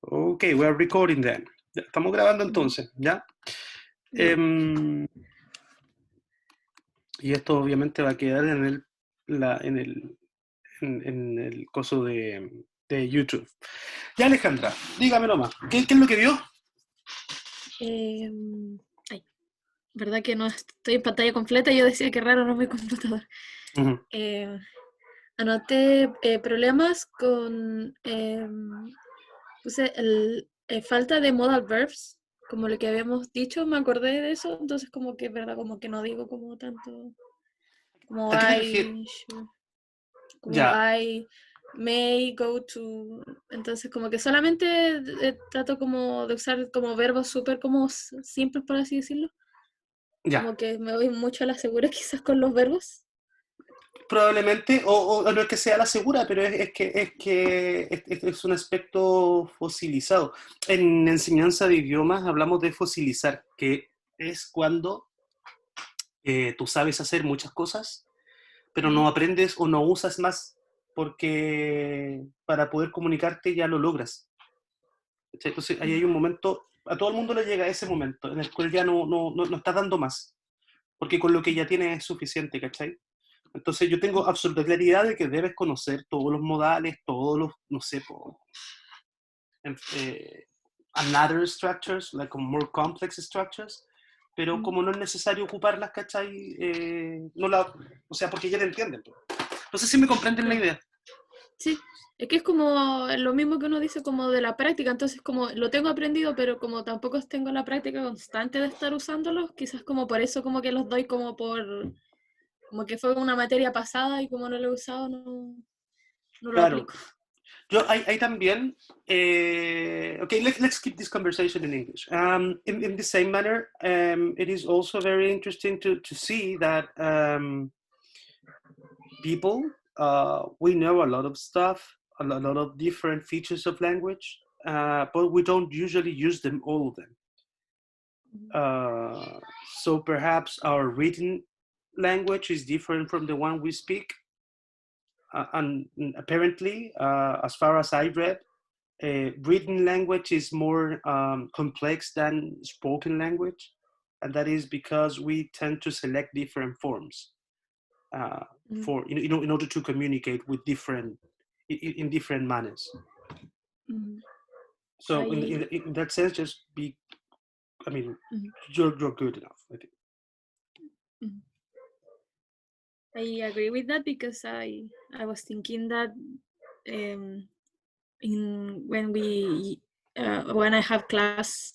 Ok, we are recording then. Ya, estamos grabando entonces, ¿ya? Y esto obviamente va a quedar en el coso de YouTube. Ya, Alejandra, dígame nomás, ¿qué es lo que vio? Ay, verdad que no estoy en pantalla completa. Yo decía que raro, no es mi computador. Ujú. Anoté problemas con puse falta de modal verbs, como lo que habíamos dicho. Me acordé de eso, entonces como que verdad, como que no digo como tanto como ¿A qué te refieres? should, como Ya, I may go to. Entonces como que solamente trato como de usar como verbos súper como simples, por así decirlo. ya. Como que me voy mucho a la segura quizás con los verbos. Probablemente, o no es que sea la segura, pero es un aspecto fosilizado. En enseñanza de idiomas hablamos de fosilizar, que es cuando tú sabes hacer muchas cosas, pero Ujú. no aprendes o no usas más porque para poder comunicarte ya lo logras. ¿Cachai? Entonces ahí hay un momento, a todo el mundo le llega ese momento en el cual ya no está dando más, porque con lo que ya tienes es suficiente, ¿cachai? Entonces yo tengo absoluta claridad de que debes conocer todos los modales, todos los, no sé, another structures, like more complex structures, pero como no es necesario ocuparlas, ¿cachai? O sea, porque ya te entienden. No sé si me comprenden la Claro. idea. Sí, es que es como lo mismo que uno dice como de la práctica, entonces como lo tengo aprendido, pero como tampoco tengo la práctica constante de estar usándolos, quizás como por eso como que los doy como como que fue una materia pasada y como no lo he usado, no lo Claro. aplico. Yo, hay también, okay, let's keep this conversation in English. In the same manner, it is also very interesting to see that people, we know a lot of stuff, lot of different features of language, but we don't usually use them, all of them. Uh, so perhaps our written language is different from the one we speak. And apparently, as far as I read, written language is more complex than spoken language, and that is because we tend to select different forms Mm. for in order to communicate with in different manners. Mm. So I, in that sense, just be. I mean, mm, you're good enough. I think. mm. I agree with that because I was thinking that um, in when I have class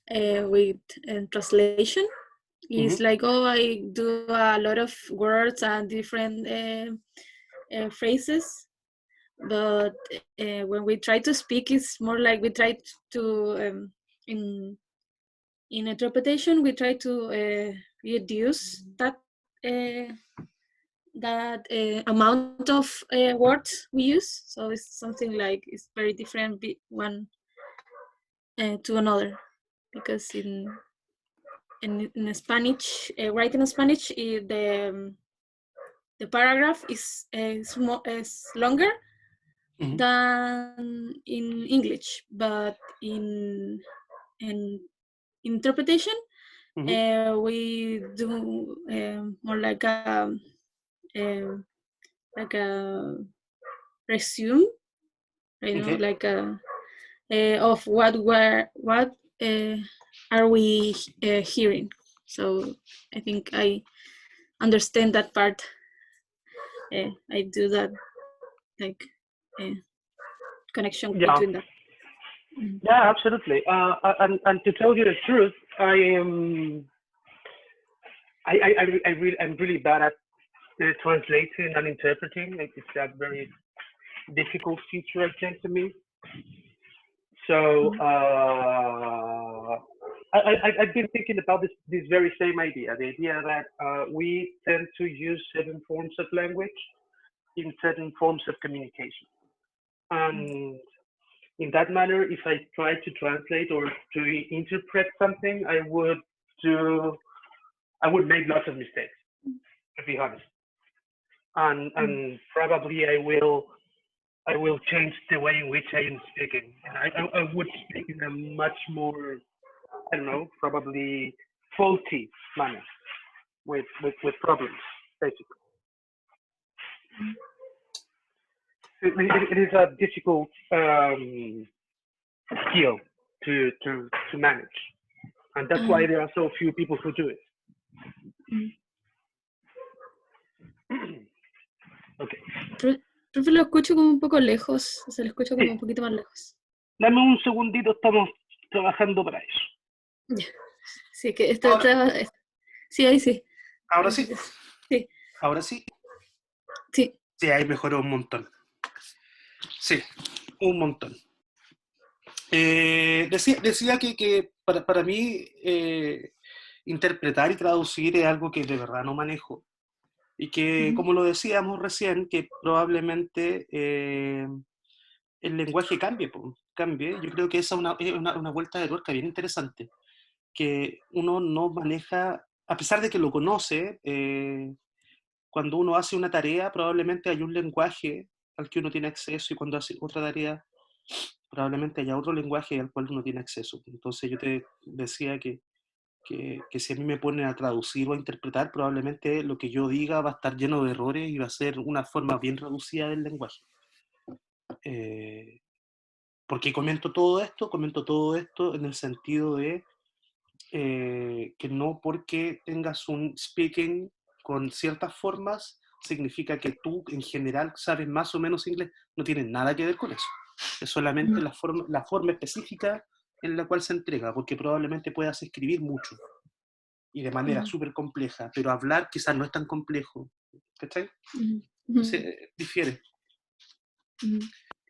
with translation, it's Mm-hmm. like, oh, I do a lot of words and different phrases, but when we try to speak, it's more like we try to in interpretation we try to reduce uh, that amount of words we use. So it's something like it's very different one to another, because in Spanish, writing in Spanish, the paragraph is longer Mm-hmm. than in English, but in interpretation, Mm-hmm. we do more um, like a resume, Okay. like a of what uh, are we hearing. So I think I understand that part. I do that, like uh, connection Yeah, between that. Mhm. yeah, absolutely. And to tell you the truth, I'm really bad at translating and interpreting. Like, it's a very difficult feature, I think, to me. So Mhm. I've been thinking about this very same idea, the idea that we tend to use certain forms of language in certain forms of communication. And in that manner, if I try to translate or to interpret something, do I would make lots of mistakes, to be honest. And Mhm. probably I will I will change the way in which I am speaking. And I would speak in a much more, I don't know, probably faulty manner with problems, basically. It is a difficult skill to manage. And that's why there are so few people who do it. Okay. Profe, lo escucho como un poco lejos, se lo escucho como Sí. un poquito más lejos. Dame un segundito, estamos trabajando para eso. Ya. Sí, que Ahora. sí, ahí sí. ¿Ahora sí? Sí. ¿Ahora sí? Sí. Sí, ahí mejoró un montón. Sí, un montón. Decía que para mí interpretar y traducir es algo que de verdad no manejo. Y que, como lo decíamos recién, que probablemente el lenguaje cambie. Yo creo que esa es una vuelta de tuerca bien interesante. Que uno no maneja, a pesar de que lo conoce, cuando uno hace una tarea, probablemente hay un lenguaje al que uno tiene acceso, y cuando hace otra tarea, probablemente haya otro lenguaje al cual uno tiene acceso. Entonces yo te decía que si a mí me ponen a traducir o a interpretar, probablemente lo que yo diga va a estar lleno de errores y va a ser una forma bien reducida del lenguaje. Porque comento todo esto en el sentido de que no porque tengas un speaking con ciertas formas significa que tú en general sabes más o menos inglés. No tiene nada que ver con eso. Es solamente la forma específica en la cual se entrega, porque probablemente puedas escribir mucho y de manera súper compleja, pero hablar quizás no es tan complejo. ¿Cachai? Entonces, difiere.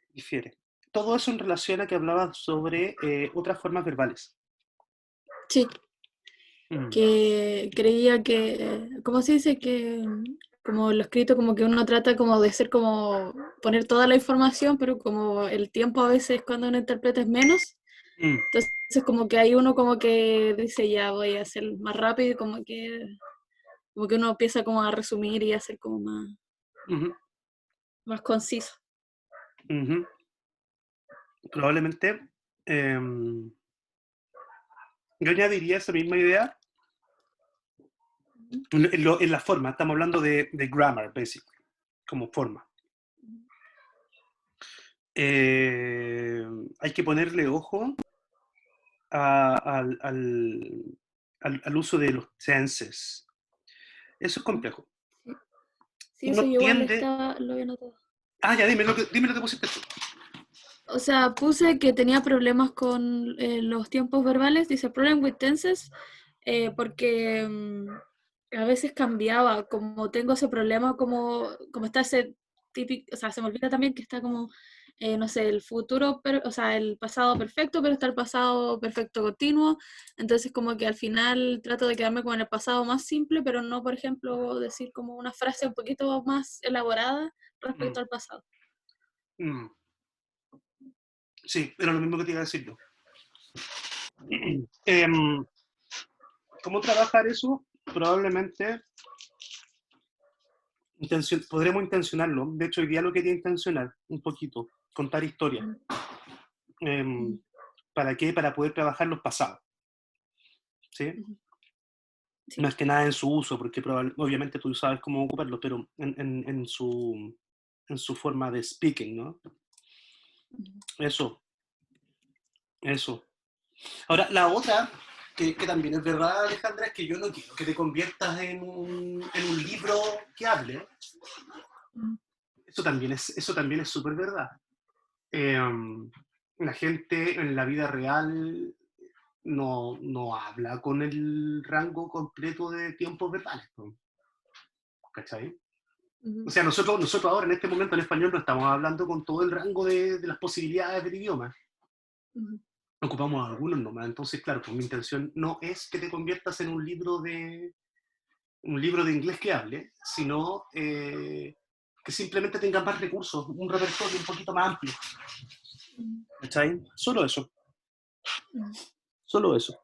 Difiere. Todo eso en relación a que hablabas sobre otras formas verbales. Sí. Que creía que, ¿cómo se dice? Que como lo escrito, como que uno trata como de ser como poner toda la información, pero como el tiempo a veces cuando uno interpreta es menos. Entonces como que hay uno como que dice ya voy a hacer más rápido, y como que uno empieza como a resumir y a hacer como más conciso. Probablemente yo añadiría esa misma idea en la forma. Estamos hablando de grammar, basically, como forma. Hay que ponerle ojo al uso de los tenses. Eso es complejo. Sí, eso Uno igual tiende... lo había notado. Ya, dime lo que pusiste tú. O sea, puse que tenía problemas con los tiempos verbales, dice problem with tenses, porque a veces cambiaba, como tengo ese problema, como está ese típico, o sea, se me olvida también que está como, no sé, el futuro, o sea, el pasado perfecto, pero está el pasado perfecto continuo, entonces como que al final trato de quedarme con el pasado más simple, pero no, por ejemplo, decir como una frase un poquito más elaborada respecto al pasado. Sí, era lo mismo que te iba a decir yo. ¿Cómo trabajar eso? Probablemente podremos intencionarlo. De hecho, hoy día lo quería intencionar un poquito, contar historias. ¿Para qué? Para poder trabajar los pasados. ¿Sí? Sí. Más que nada en su uso, porque obviamente tú sabes cómo ocuparlo, pero en su forma de speaking, ¿no? Eso. Ahora, la otra, que también es verdad, Alejandra, es que yo no quiero que te conviertas en un libro que hable. Eso también es súper verdad. La gente en la vida real no habla con el rango completo de tiempos verbales, ¿cachai? O sea, nosotros ahora en este momento en español no estamos hablando con todo el rango de las posibilidades del idioma. Ocupamos algunos nomás. Entonces, claro, pues mi intención no es que te conviertas en un libro de inglés que hable, sino que simplemente tengas más recursos, un repertorio un poquito más amplio. ¿Cachai? Solo eso. Solo eso.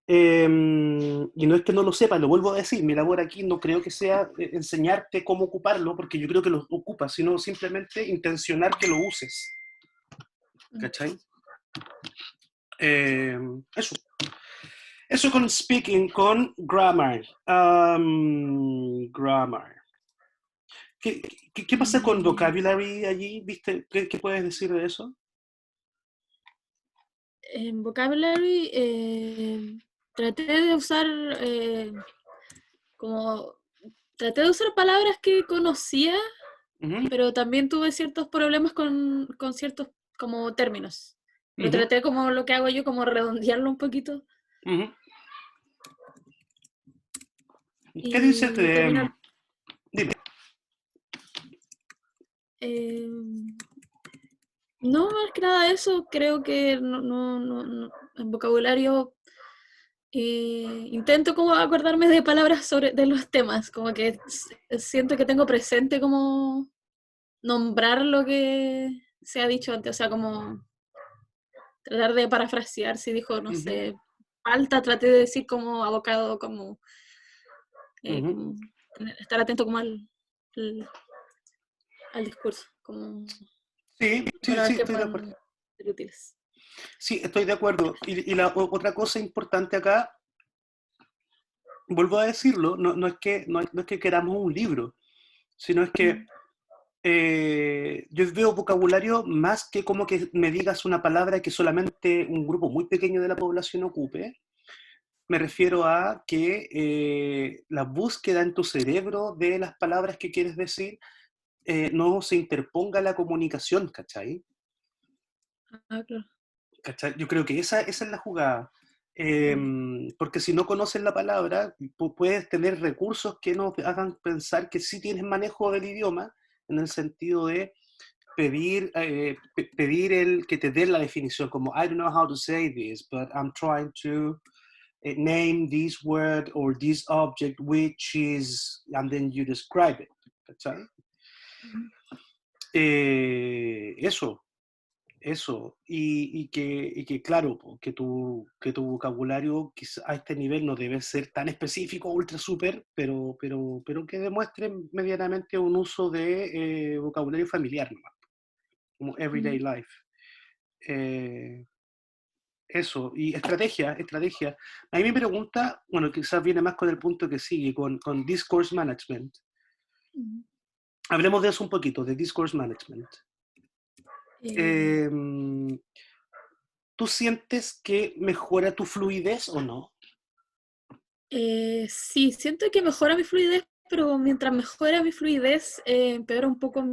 Y no es que no lo sepa, lo vuelvo a decir, mi labor aquí no creo que sea enseñarte cómo ocuparlo, porque yo creo que lo ocupas, sino simplemente intencionar que lo uses. ¿Cachai? Eso. Eso con speaking, con grammar. Grammar. ¿Qué pasa con vocabulary allí? ¿Viste? ¿Qué puedes decir de eso? En vocabulary traté de usar traté de usar palabras que conocía, Uh-huh, pero también tuve ciertos problemas con ciertos como términos. Pero uh-huh, traté como lo que hago yo, como redondearlo un poquito uh-huh. ¿Qué dices y de...? terminar. Dime. Eh, no, más que nada eso, creo que en vocabulario intento como acordarme de palabras de los temas, como que siento que tengo presente como nombrar lo que se ha dicho antes, o sea, como tratar de parafrasear, si dijo, no Uh-huh, sé, falta, traté de decir como abocado, uh-huh. como estar atento como al discurso, como Sí, sí, palabras sí, que estoy de acuerdo. puedan ser útiles. Sí, estoy de acuerdo. Y la otra cosa importante acá, vuelvo a decirlo, no es que, no es que queramos un libro, sino es que yo veo vocabulario más que como que me digas una palabra que solamente un grupo muy pequeño de la población ocupe. Me refiero a que la búsqueda en tu cerebro de las palabras que quieres decir no se interponga la comunicación, ¿cachai? Ah, claro. ¿Cachai? Yo creo que esa es la jugada. Porque si no conoces la palabra, puedes tener recursos que nos hagan pensar que sí tienes manejo del idioma, en el sentido de pedir que te den la definición, como I don't know how to say this, but I'm trying to name this word or this object, which is, and then you describe it. ¿Cachai? Eso. Eso, y que claro, que tu vocabulario a este nivel no debe ser tan específico, ultra super, pero que demuestre medianamente un uso de vocabulario familiar, nomás, como everyday life. Eso, y estrategia. A mí me pregunta, bueno, quizás viene más con el punto que sigue, con discourse management. Hablemos de eso un poquito, de discourse management. Eh, ¿Tú sientes que mejora tu fluidez o no? Sí, siento que mejora mi fluidez, pero mientras mejora mi fluidez, empeora un poco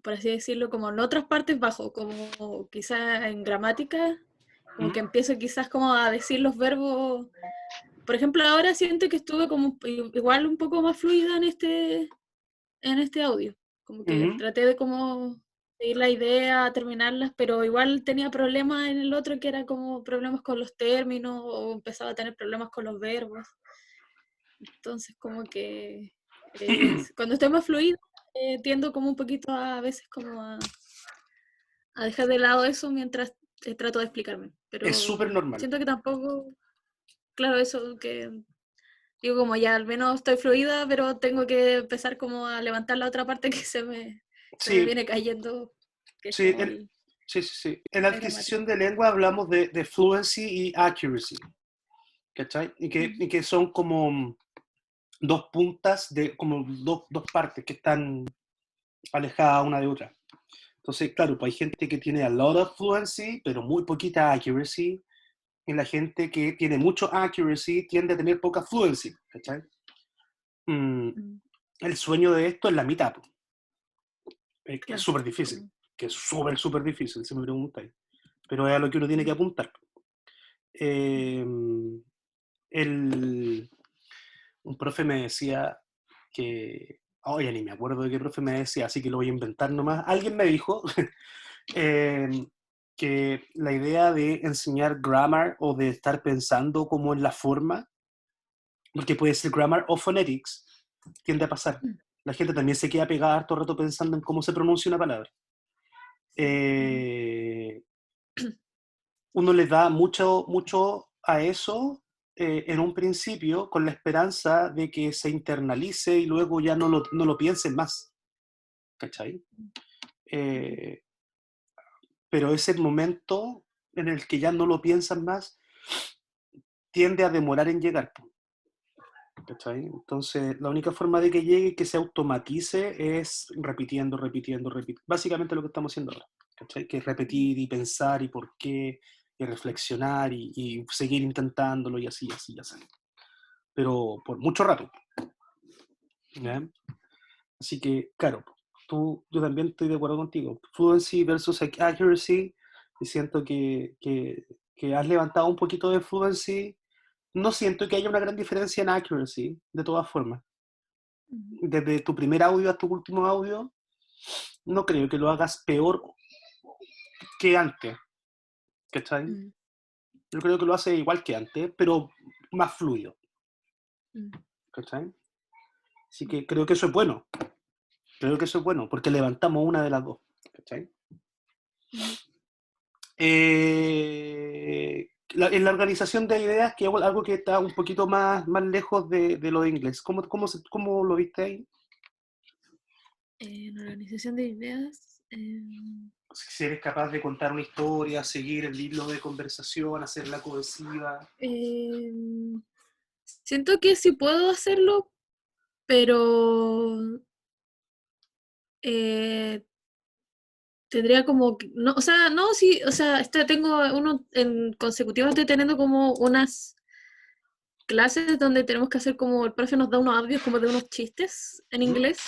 por así decirlo, como en otras partes bajo, como quizás en gramática, como ¿Mm? que empiezo quizás como a decir los verbos. Por ejemplo, ahora siento que estuve como igual un poco más fluida en este audio. Como que Ujú. traté de como seguir la idea, terminarlas, pero igual tenía problemas en el otro que era como problemas con los términos o empezaba a tener problemas con los verbos. Entonces como que cuando estoy más fluida, tiendo como un poquito a veces como a dejar de lado eso mientras trato de explicarme. Es súper Pero normal. siento que tampoco, claro, eso que digo como ya al menos estoy fluida, pero tengo que empezar como a levantar la otra parte que se me Sí, viene cayendo, que es sí, como sí, sí, sí. En la la gramática. adquisición de lengua hablamos de fluency y accuracy, ¿cachai? Y que son como dos puntas, como dos partes que están alejadas una de otra. Entonces, claro, pues hay gente que tiene a lot of fluency, pero muy poquita accuracy, y la gente que tiene mucho accuracy tiende a tener poca fluency, ¿cachai? Mm, Mm, el sueño de esto es la mitad, pues, que es claro. súper difícil, que es súper, súper difícil, si me preguntáis, pero es a lo que uno tiene que apuntar. Eh, el, un profe me decía que, oye, ni me acuerdo de qué profe me decía, así que lo voy a inventar nomás. Alguien me dijo eh, que la idea de enseñar grammar o de estar pensando como en la forma, porque puede ser grammar o phonetics, tiende a pasar. Mm, La gente también se queda pegada harto rato pensando en cómo se pronuncia una palabra. mm, Eh, uno le da mucho, mucho a eso en un principio con la esperanza de que se internalice y luego ya no lo piensen más, ¿cachai? Eh, pero ese momento en el que ya no lo piensan más tiende a demorar en llegar, ¿cachai? Entonces, la única forma de que llegue y que se automatice es repitiendo, repitiendo, repitiendo. Básicamente lo que estamos haciendo ahora, ¿cachai? Que es repetir y pensar y por qué, y reflexionar y seguir intentándolo y así, así, así. Pero por mucho rato, ¿ya? Así que, claro, yo también estoy de acuerdo contigo. Fluency versus accuracy, y siento que has levantado un poquito de fluency. No siento que haya una gran diferencia en accuracy, de todas formas. Desde tu primer audio hasta tu último audio, no creo que lo hagas peor que antes, ¿cachai? Mm, Yo creo que lo hace igual que antes, pero más fluido, mm, ¿cachai? Así que creo que eso es bueno. Creo que eso es bueno, porque levantamos una de las dos, ¿cachai? mm. En la organización de ideas, que es algo que está un poquito más lejos de lo de inglés. ¿Cómo lo viste ahí? En organización de ideas, Si eres capaz de contar una historia, seguir el hilo de conversación, hacerla cohesiva. siento que sí puedo hacerlo, pero eh, tendría como, no, o sea, no, sí, o sea, tengo uno en consecutivo, estoy teniendo como unas clases donde tenemos que hacer como el profe nos da unos audios como de unos chistes en inglés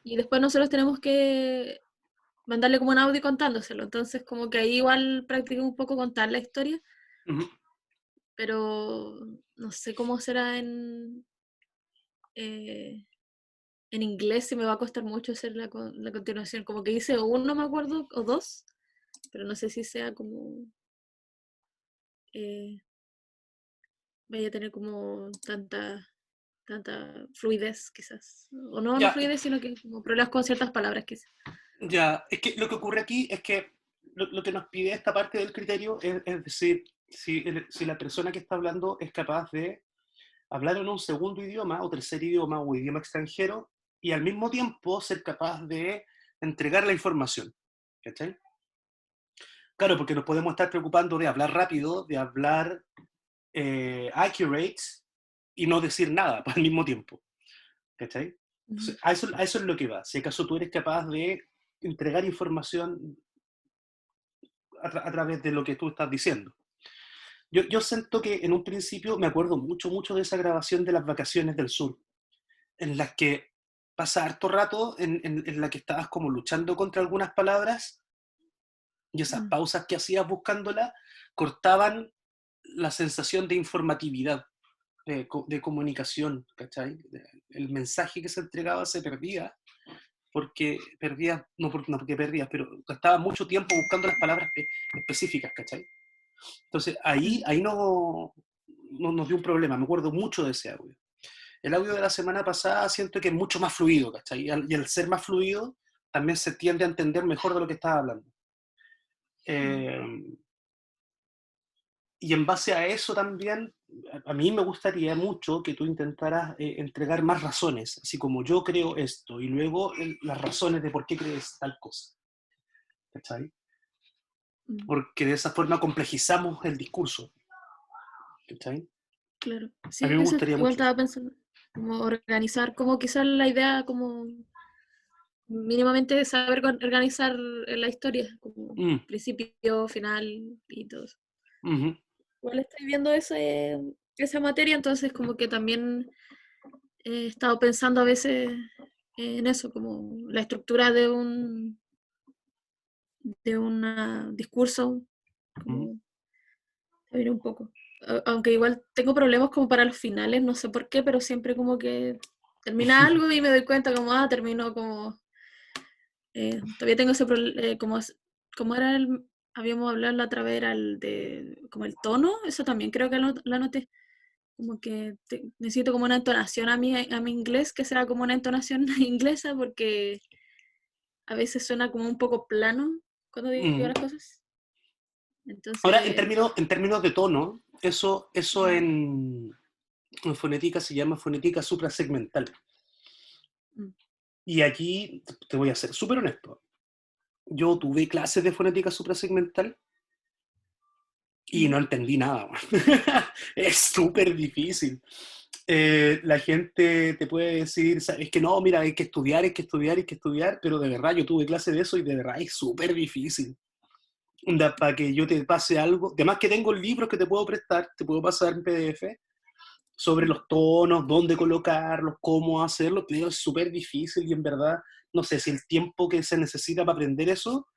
y después nosotros tenemos que mandarle como un audio contándoselo. Entonces como que ahí igual practiqué un poco contar la historia, Uh-huh. pero no sé cómo será en inglés, si me va a costar mucho hacer la continuación. Como que hice uno, me acuerdo, o dos, pero no sé si sea como... eh, vaya a tener como tanta fluidez quizás. O no, no Ya, fluidez, sino que como problemas con ciertas palabras quizás. ya, es que lo que ocurre aquí es que lo que nos pide esta parte del criterio es decir, si la persona que está hablando es capaz de hablar en un segundo idioma o tercer idioma o idioma extranjero y al mismo tiempo ser capaz de entregar la información. ¿Cachai? Claro, porque nos podemos estar preocupando de hablar rápido, de hablar accurate y no decir nada al mismo tiempo. ¿Cachai? Ujú. Entonces, a eso es lo que va. Si acaso tú eres capaz de entregar información a través de lo que tú estás diciendo. Yo siento que en un principio me acuerdo mucho, mucho de esa grabación de las vacaciones del sur, en las que pasa harto rato en la que estabas como luchando contra algunas palabras y esas Mm. pausas que hacías buscándola cortaban la sensación de informatividad, de comunicación, ¿cachai? El mensaje que se entregaba se perdía porque perdías, no porque perdías, pero gastaba mucho tiempo buscando las palabras específicas, ¿cachai? Entonces ahí, Mm. ahí no nos dio un problema, me acuerdo mucho de ese audio. El audio de la semana pasada siento que es mucho más fluido, ¿cachai? Y al ser más fluido, también se tiende a entender mejor de lo que estás hablando. Mm. Eh, y en base a eso también, a mí me gustaría mucho que tú intentaras entregar más razones, así como yo creo esto, y luego las razones de por qué crees tal cosa, ¿cachai? Mm. Porque de esa forma complejizamos el discurso, ¿cachai? Claro. A mí Sí, me eso gustaría igual mucho. estaba pensando. Como organizar, como quizás la idea, como mínimamente saber organizar la historia, como Mm, principio, final y todo eso. ujú, Igual estoy viendo esa materia, entonces como que también he estado pensando a veces en eso, como la estructura de un discurso, ujú. como ver un poco. Aunque igual tengo problemas como para los finales, no sé por qué, pero siempre como que termina algo y me doy cuenta como, terminó como, todavía tengo ese problema, como era habíamos hablado la otra vez, era el de, como el tono, eso también creo que lo noté, como que necesito como una entonación a mi inglés, que sea como una entonación inglesa, porque a veces suena como un poco plano cuando digo Mm. las cosas. Ahora, Entonces, en términos de tono, eso mm, en fonética se llama fonética suprasegmental. mm, Y aquí te voy a ser súper honesto. Yo tuve clases de fonética suprasegmental y no mm, entendí nada. Es súper difícil. La gente te puede decir, es que no, mira, hay que estudiar, hay que estudiar, hay que estudiar, pero de verdad yo tuve clase de eso y de verdad es súper difícil. Para que yo te pase algo, además que tengo libros que te puedo prestar, te puedo pasar en PDF, sobre mm. los tonos, dónde colocarlos, cómo hacerlo, pero es súper difícil y en verdad, no sé si el tiempo que se necesita para aprender eso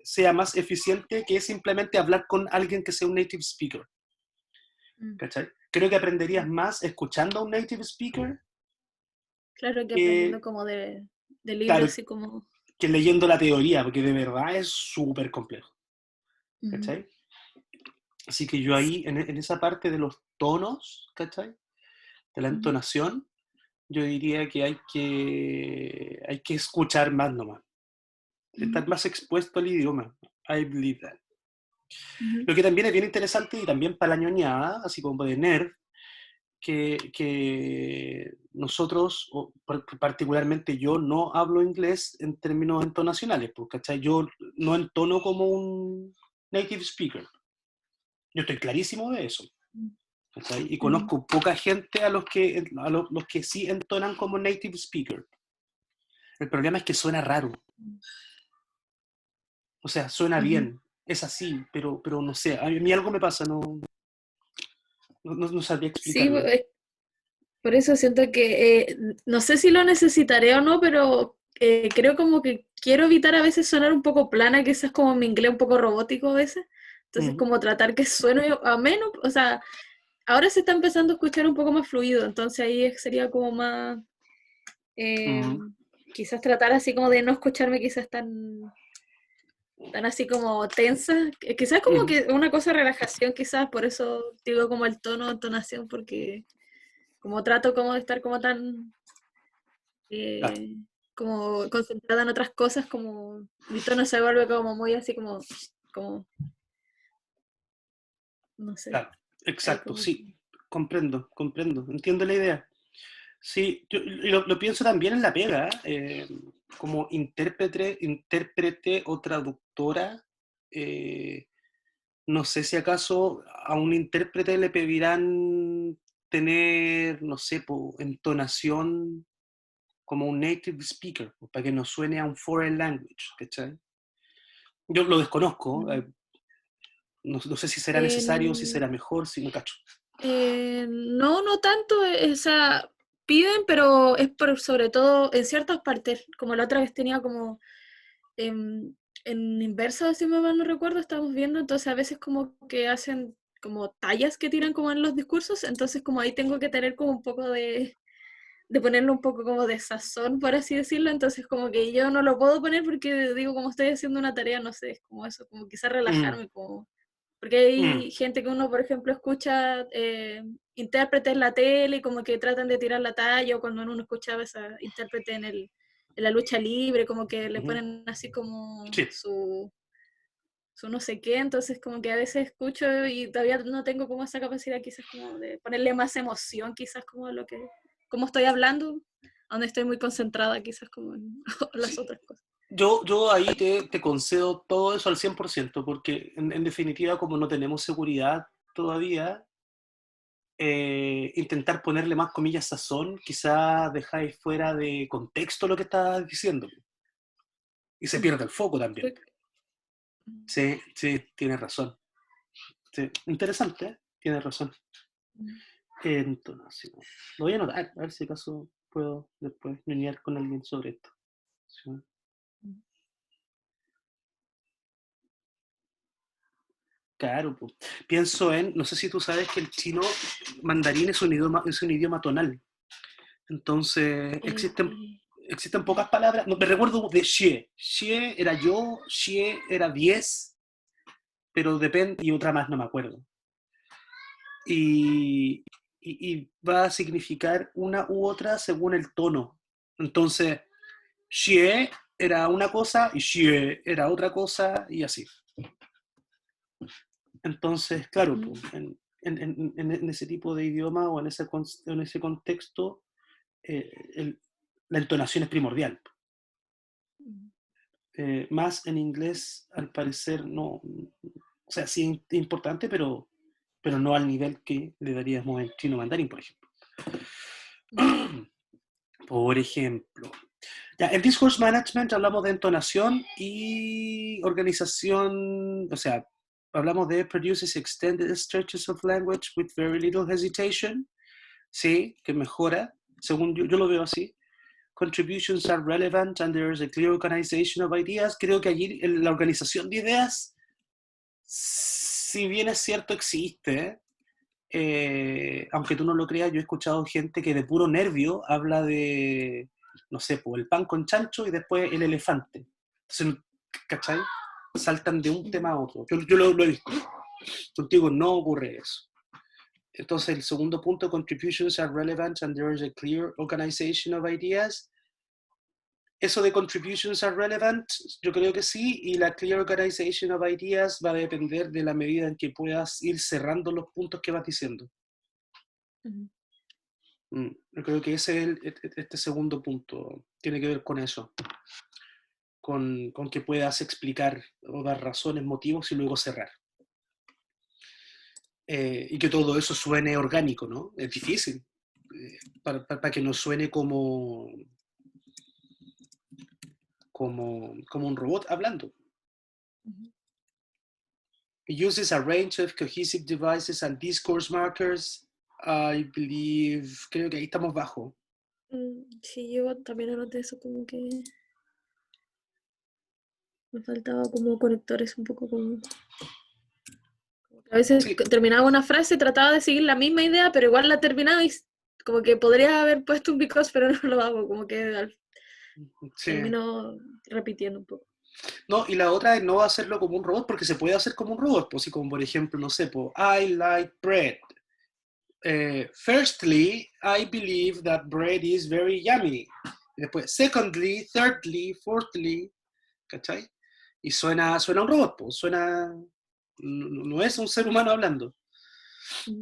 sea más eficiente que simplemente hablar con alguien que sea un native speaker. Mm, ¿Cachai? Creo que aprenderías mm. más escuchando a un native speaker Claro que aprendiendo que, como de claro, libros y como... que leyendo la teoría, porque de verdad es súper complejo. Ujú. ¿Cachai? Así que yo ahí, en esa parte de los tonos, ¿cachai? De la Ujú, entonación, yo diría que hay que escuchar más nomás, ujú, estar más expuesto al idioma. I believe that. ujú, Lo que también es bien interesante y también para la ñoñada, así como de nerd, que nosotros, o particularmente yo, no hablo inglés en términos entonacionales, porque ¿cachai? Yo no entono como un native speaker. Yo estoy clarísimo de eso. ¿Cachai? Y ujú, conozco poca gente los que sí entonan como native speaker. El problema es que suena raro. O sea, suena ujú. bien. Es así, pero no sé. A mí algo me pasa, no sabría Sí, explicarlo. por eso siento que no sé si lo necesitaré o no, pero creo como que quiero evitar a veces sonar un poco plana, quizás como mi inglés un poco robótico a veces. Entonces, Ujú, como tratar que suene ameno, o sea, ahora se está empezando a escuchar un poco más fluido, entonces ahí sería como más, eh, ujú, quizás tratar así como de no escucharme quizás tan así como tensa, quizás como ujú. que una cosa de relajación, quizás por eso digo como el tono, entonación, porque como trato como de estar como tan Claro, eh, como concentrada en otras cosas, como mi tono se vuelve como muy así como no sé, claro. ahí Exacto, como sí. Comprendo. Entiendo la idea. Sí, yo y lo pienso también en la pega, como intérprete o traductora. eh, no sé si acaso a un intérprete le pedirán tener, no sé, entonación como un native speaker, para que no suene a un foreign language, ¿cachai? Yo lo desconozco, mm. no sé si será necesario, si En- será mejor, si no cacho. no, no tanto, o sea, piden, pero es sobre todo en ciertas partes, como la otra vez tenía como en inverso, si me mal no recuerdo, estamos viendo, entonces a veces como que hacen como tallas que tiran como en los discursos, entonces como ahí tengo que tener como un poco de ponerle un poco como de sazón, por así decirlo, entonces como que yo no lo puedo poner porque digo, como estoy haciendo una tarea, no sé, es como eso, como quizás Mm, relajarme, como porque mm, hay gente que uno, por ejemplo, escucha intérpretes en la tele y como que tratan de tirar la talla, o cuando uno escuchaba esa intérprete en la lucha libre, como que le ujú. ponen así como Sí, su no sé qué, entonces como que a veces escucho y todavía no tengo como esa capacidad quizás como de ponerle más emoción, quizás como a lo que, como estoy hablando, donde estoy muy concentrada quizás como en las sí. otras cosas. Yo ahí te concedo todo eso al 100%, porque en definitiva, como no tenemos seguridad todavía, intentar ponerle más comillas sazón, quizás dejáis fuera de contexto lo que estás diciendo y se Mm. pierde el foco también. Sí, sí, tienes razón. Sí, interesante, ¿eh? Tienes razón. Mm. Entonación. Lo voy a anotar, a ver si acaso puedo después linear con alguien sobre esto. Sí. Mm. Claro, pues. Pienso no sé si tú sabes que el chino mandarín es un idioma tonal. Entonces, Eh, existen pocas palabras. No, me recuerdo de xie. Xie era yo, xie era 10, pero depende, y otra más no me acuerdo. Y, y va a significar una u otra según el tono. Entonces, xie era una cosa y xie era otra cosa y así. Entonces, claro, pues, en ese tipo de idioma o en ese contexto, la entonación es primordial. Más en inglés, al parecer, no. O sea, sí es importante, pero no al nivel que le daríamos en chino mandarín, por ejemplo. Por ejemplo. Ya, en Discourse Management hablamos de entonación y organización, o sea, hablamos de produces extended stretches of language with very little hesitation, sí, que mejora, según yo lo veo así. Contributions are relevant and there is a clear organization of ideas. Creo que allí la organización de ideas, si bien es cierto, existe, aunque tú no lo creas, yo he escuchado gente que de puro nervio habla de, no sé, pues el pan con chancho y después el elefante. Entonces, ¿cachai? Saltan de un tema a otro. Yo lo he visto. Contigo no ocurre eso. Entonces, el segundo punto, contributions are relevant and there is a clear organization of ideas. Eso de contributions are relevant, yo creo que sí, y la clear organization of ideas va a depender de la medida en que puedas ir cerrando los puntos que vas diciendo. Yo creo que ese es este segundo punto, tiene que ver con eso, con que puedas explicar o dar razones, motivos y luego cerrar. Y que todo eso suene orgánico, ¿no? Es difícil, para que no suene como un robot hablando. It uses a range of cohesive devices and discourse markers. I believe, creo que ahí estamos bajo. Sí, yo también anoté eso, como que me faltaba como conectores un poco como que a veces Sí. terminaba una frase y trataba de seguir la misma idea, pero igual la terminaba y como que podría haber puesto un because, pero no lo hago, como que Sí. termino repitiendo un poco. No, y la otra es no hacerlo como un robot, porque se puede hacer como un robot, pues, como por ejemplo, no sé, pues, I like bread. Firstly, I believe that bread is very yummy. Y después, secondly, thirdly, fourthly, ¿cachai? Y suena un robot, pues, no es un ser humano hablando.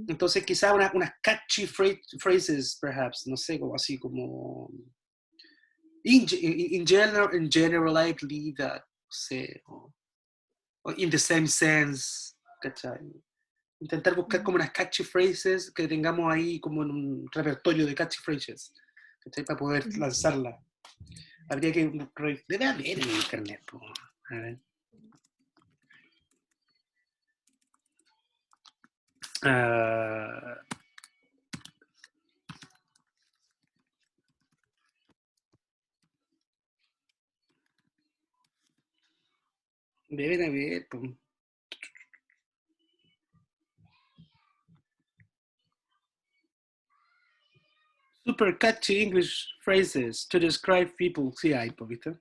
Entonces, quizás unas catchy phrases, perhaps, no sé, como así, como in general, I believe that, no sé, o in the same sense, ¿cachai? Intentar buscar como unas catchy phrases que tengamos ahí como en un repertorio de catchy phrases, ¿cachai? Para poder lanzarla. Habría que, debe haber en internet, pues. A ver. Deben haber, pues. Super catchy English phrases to describe people. Sí hay, pues, ¿viste?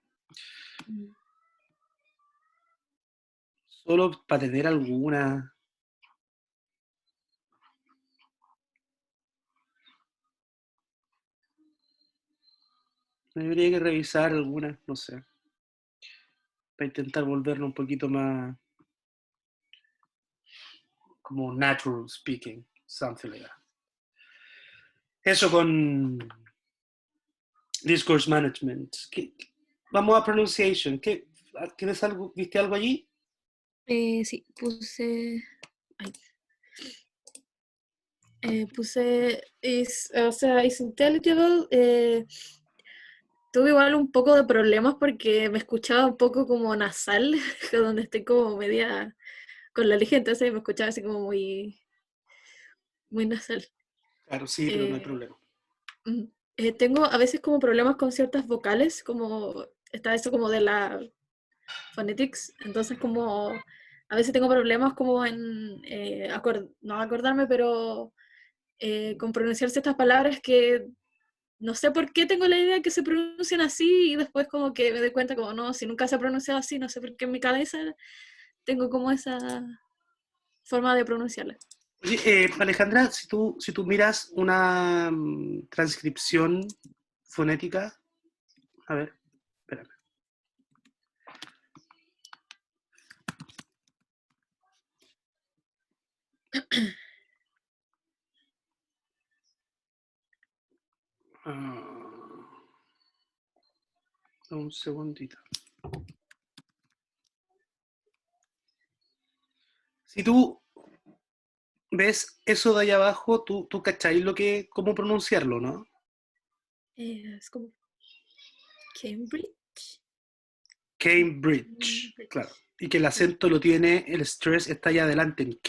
Solo para tener alguna. Debería que revisar algunas, no sé. Para intentar volverlo un poquito más como natural speaking, something like that. Eso con discourse management. Vamos a pronunciation. ¿Tienes algo, viste algo allí? Sí, puse is intelligible. Tuve igual un poco de problemas porque me escuchaba un poco como nasal, donde estoy como media con la leche, entonces me escuchaba así como muy nasal. Claro, sí, pero no hay problema. Tengo a veces como problemas con ciertas vocales, como está eso como de la phonetics, entonces como a veces tengo problemas como en no acordarme, pero con pronunciar ciertas palabras que no sé por qué tengo la idea que se pronuncian así y después como que me doy cuenta como no, si nunca se ha pronunciado así, no sé por qué en mi cabeza tengo como esa forma de pronunciarla. Oye, Alejandra, si tú miras una transcripción fonética, a ver, espérame. Un segundito. Si tú ves eso de ahí abajo, tú cacháis cómo pronunciarlo, ¿no? Es como Cambridge. Cambridge, claro. Y que el acento lo tiene, el stress está allá adelante en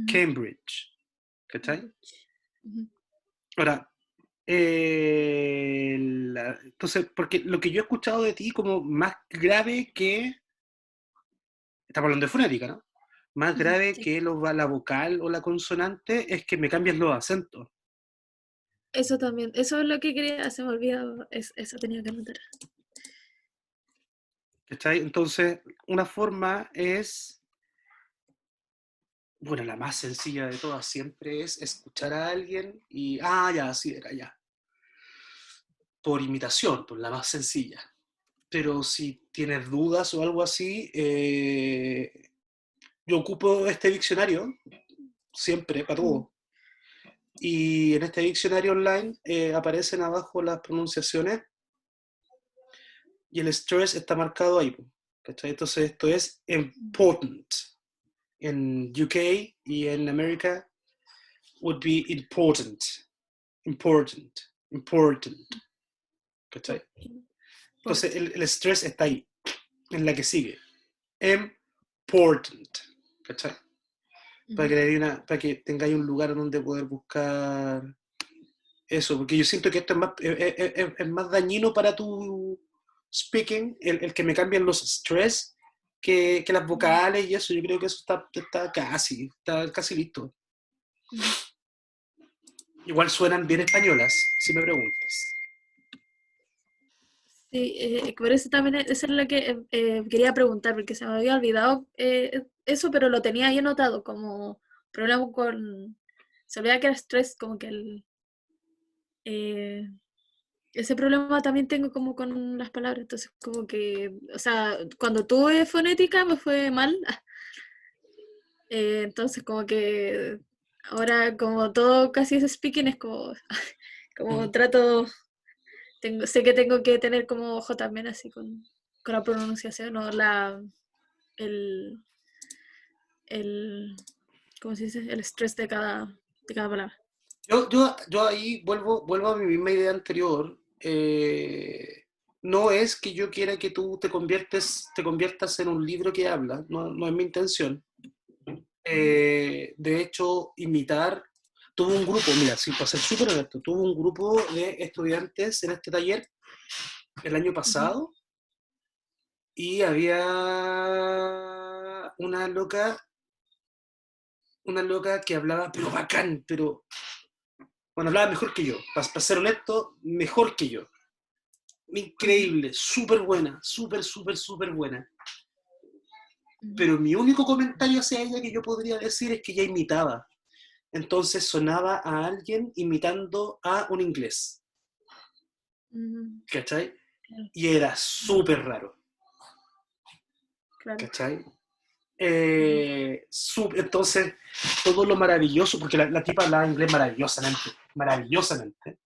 Cambridge. ¿Cachai? Ahora, entonces, porque lo que yo he escuchado de ti como más grave que, estamos hablando de fonética, ¿no? Más grave Sí. que la vocal o la consonante es que me cambias los acentos. Eso también, eso es lo que quería, se me olvidó, eso tenía que anotar. ¿Cachai? Entonces, una forma es, bueno, la más sencilla de todas siempre es escuchar a alguien y, ya, sí, era ya. Por imitación, por la más sencilla. Pero si tienes dudas o algo así, yo ocupo este diccionario siempre, para todo. Y en este diccionario online aparecen abajo las pronunciaciones y el stress está marcado ahí. ¿Cachai? Entonces esto es important. En UK y en América would be important. Important. Important. ¿Cachai? Entonces el stress está ahí, en la que sigue. Important. ¿Cachai? Para que tengáis un lugar donde poder buscar eso, porque yo siento que esto es más dañino para tu speaking, el que me cambien los stress, que las vocales y eso. Yo creo que eso está casi listo. Igual suenan bien españolas, si me preguntas. Sí, por eso también, eso es lo que quería preguntar, porque se me había olvidado eso, pero lo tenía ahí anotado como problema con, se olvidaba que era estrés, como que ese problema también tengo como con las palabras, entonces como que, o sea, cuando tuve fonética me fue mal, entonces como que ahora como todo casi es speaking es como, como trato, sé que tengo que tener como ojo también así con la pronunciación o el, el, ¿cómo se dice? El estrés de cada palabra. Yo ahí vuelvo a mi misma idea anterior. No es que yo quiera que tú te conviertas en un libro que habla, no es mi intención. De hecho, tuve un grupo, mira, sí, para ser súper honesto, tuve un grupo de estudiantes en este taller el año pasado y había una loca que hablaba, pero bacán, pero, bueno, hablaba mejor que yo, para ser honesto, mejor que yo. Increíble, súper buena, súper buena. Pero mi único comentario hacia ella que yo podría decir es que ella imitaba. Entonces sonaba a alguien imitando a un inglés. ¿Cachai? Claro, Y era súper raro. claro. ¿Cachai? Entonces, todo lo maravilloso, porque la tipa hablaba inglés maravillosamente.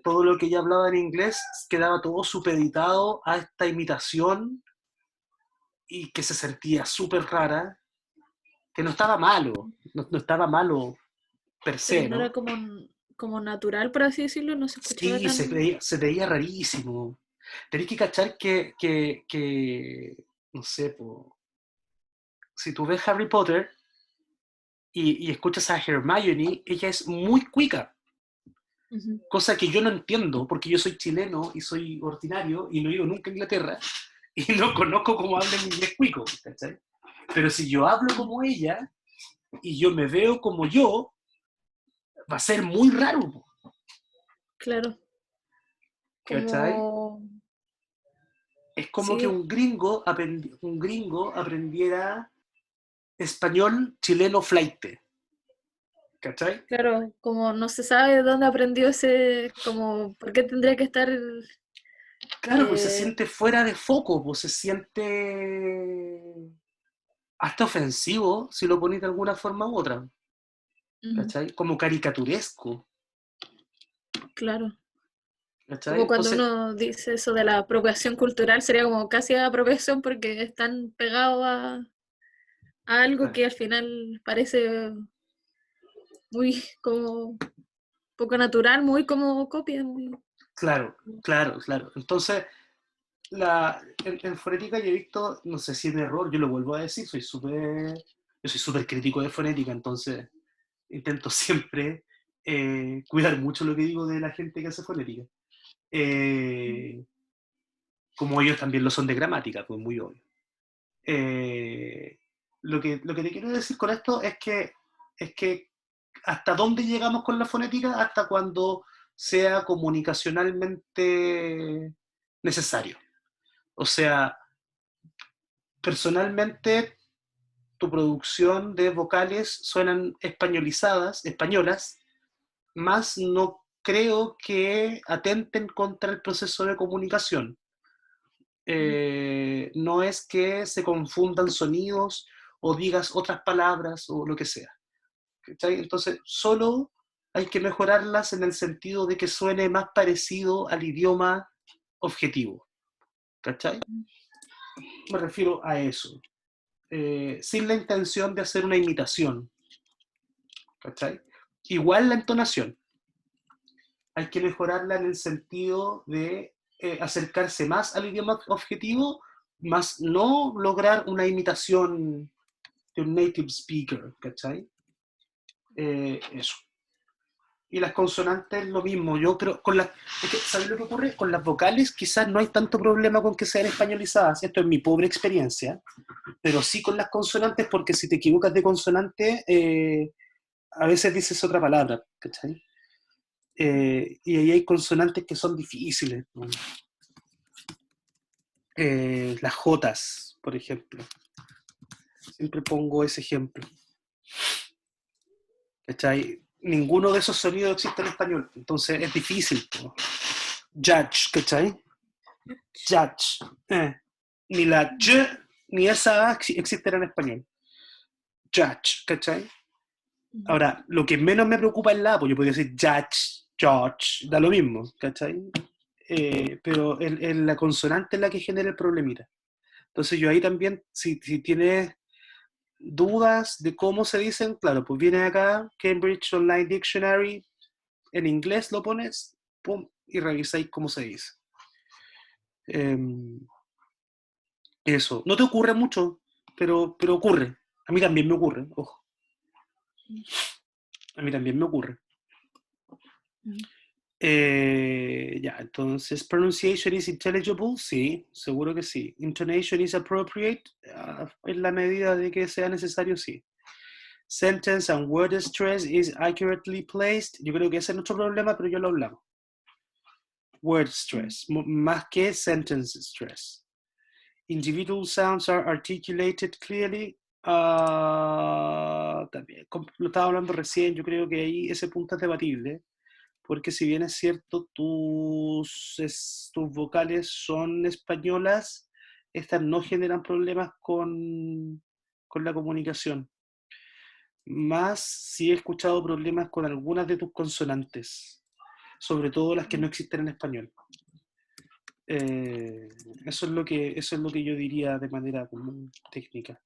Todo lo que ella hablaba en inglés quedaba todo supeditado a esta imitación y que se sentía súper rara, que no estaba malo, no estaba malo per Pero se, no era ¿no? como, como natural, por así decirlo, no se escuchaba Sí, tan... se veía rarísimo. Tenés que cachar no sé, si tú ves Harry Potter y escuchas a Hermione, ella es muy cuica, cosa que yo no entiendo, porque yo soy chileno y soy ordinario y no he ido nunca a Inglaterra y no conozco cómo hablan inglés cuico, ¿cachai? Pero si yo hablo como ella y yo me veo como yo, va a ser muy raro, Claro, ¿cachai? como... Es como que Sí, un gringo aprendiera español chileno flaite, ¿cachai? claro, como no se sabe de dónde aprendió ese, como, ¿por qué tendría que estar Claro, pues se siente fuera de foco, pues se siente hasta ofensivo si lo pones de alguna forma u otra, Ujú, ¿cachai? Como caricaturesco, claro. ¿cachai? Como cuando Entonces, uno dice eso de la apropiación cultural, sería como casi apropiación porque están pegados a algo claro, que al final parece muy como poco natural, muy como copia. claro, claro, claro. Entonces, en fonética yo he visto, no sé si es un error, yo lo vuelvo a decir, yo soy súper crítico de fonética, entonces intento siempre cuidar mucho lo que digo de la gente que hace fonética. Eh, Como ellos también lo son de gramática, pues muy obvio. Eh, lo que te quiero decir con esto es que hasta dónde llegamos con la fonética, hasta cuando sea comunicacionalmente necesario. O sea, personalmente, tu producción de vocales suenan españolizadas, españolas, más no creo que atenten contra el proceso de comunicación. No es que se confundan sonidos o digas otras palabras o lo que sea. ¿Cachai? Entonces, solo hay que mejorarlas en el sentido de que suene más parecido al idioma objetivo. ¿Cachai? Me refiero a eso. Sin la intención de hacer una imitación. ¿Cachai? Igual la entonación. Hay que mejorarla en el sentido de acercarse más al idioma objetivo, más no lograr una imitación de un native speaker, ¿cachai? Eso. Y las consonantes lo mismo. Yo creo, es que, ¿sabes lo que ocurre? Con las vocales quizás no hay tanto problema con que sean españolizadas. Esto es mi pobre experiencia. Pero sí con las consonantes, porque si te equivocas de consonante, a veces dices otra palabra, ¿cachai? Y ahí hay consonantes que son difíciles, ¿no? Las jotas, por ejemplo. Siempre pongo ese ejemplo. ¿Cachai? Ninguno de esos sonidos existe en español, entonces es difícil. ¿No? Judge, ¿cachai? Judge. Ni la j ni esa a existen en español. Judge, ¿cachai? Ahora, lo que menos me preocupa es la A, pues yo podría decir judge, George, da lo mismo, ¿cachai? Pero la consonante es la que genera el problemita. Entonces yo ahí también, si tienes dudas de cómo se dicen, claro, pues viene acá, Cambridge Online Dictionary, en inglés lo pones, pum, y revisáis cómo se dice. Eh, Eso, no te ocurre mucho, pero ocurre. A mí también me ocurre, ojo, a mí también me ocurre. Ya, entonces, pronunciation is intelligible, sí, seguro que sí. Intonation is appropriate, en la medida de que sea necesario, sí. Sentence and word stress is accurately placed, yo creo que ese es nuestro problema, pero yo lo hablamos. Word stress, más que sentence stress. Individual sounds are articulated clearly. También, lo estaba hablando recién, yo creo que ahí ese punto es debatible, porque si bien es cierto, tus vocales son españolas, estas no generan problemas con la comunicación. Más si he escuchado problemas con algunas de tus consonantes, sobre todo las que no existen en español. Eh, eso es lo que yo diría de manera como técnica.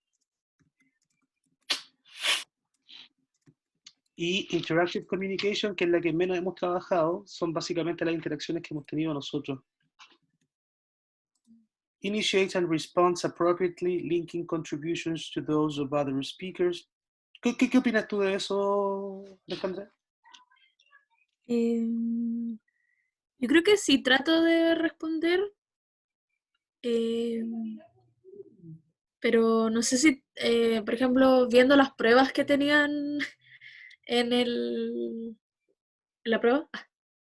Y Interactive Communication, que es la que menos hemos trabajado, son básicamente las interacciones que hemos tenido nosotros. Initiate and response appropriately, linking contributions to those of other speakers. ¿Qué opinas tú de eso, Alejandra? Yo creo que sí trato de responder, pero no sé si, por ejemplo, viendo las pruebas que tenían en la prueba,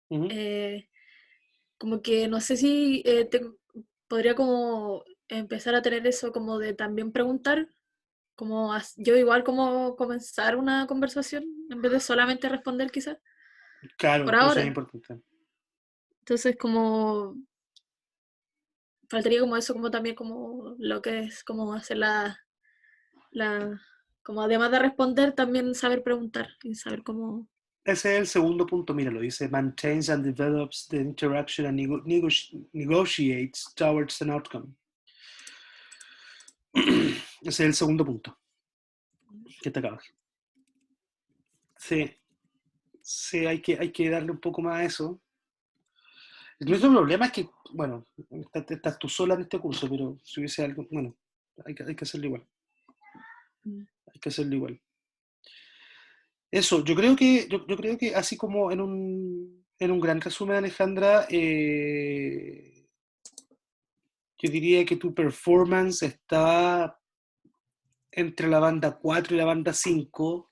Uh-huh. eh, como que no sé si podría como empezar a tener eso como de también preguntar, como yo igual como comenzar una conversación en vez de solamente responder quizás, por Claro, eso es ahora. importante. Entonces como faltaría como eso, como también como lo que es como hacer como además de responder, también saber preguntar y saber cómo... Ese es el segundo punto, mira, lo dice, maintains and develops the interaction and negotiates towards an outcome. Ese es el segundo punto que te acabas. Sí, sí, hay que darle un poco más a eso. Nuestro problema es que, bueno, estás tú sola en este curso, pero si hubiese algo, bueno, hay que hacerlo igual. Hay que hacerlo igual. Eso, yo creo que así como en un gran resumen, Alejandra, yo diría que tu performance está entre la banda 4 y la banda 5,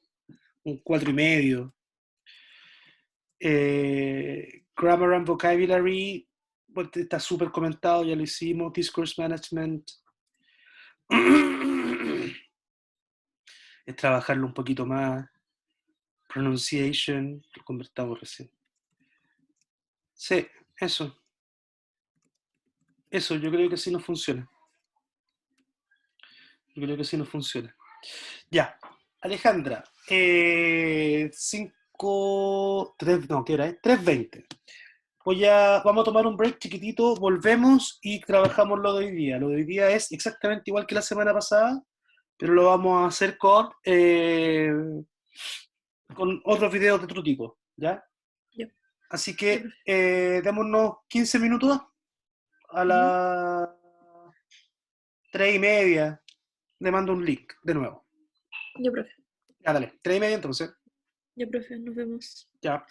un 4,5. Grammar and Vocabulary, bueno, está súper comentado, ya lo hicimos. Discourse Management. Es trabajarlo un poquito más. Pronunciation, lo convertamos recién. Sí, eso. Eso, yo creo que sí nos funciona. Yo creo que sí nos funciona. Ya, Alejandra, 5, 3, no, ¿qué hora es? 3:20. Vamos a tomar un break chiquitito, volvemos y trabajamos lo de hoy día. Lo de hoy día es exactamente igual que la semana pasada, pero lo vamos a hacer con otros videos de otro tipo, ¿ya? Yep. Así que démonos 15 minutos a las 3:30. Le mando un link de nuevo. Ya, profe. Ya, dale, 3:30 entonces. Ya, profe, nos vemos. Ya.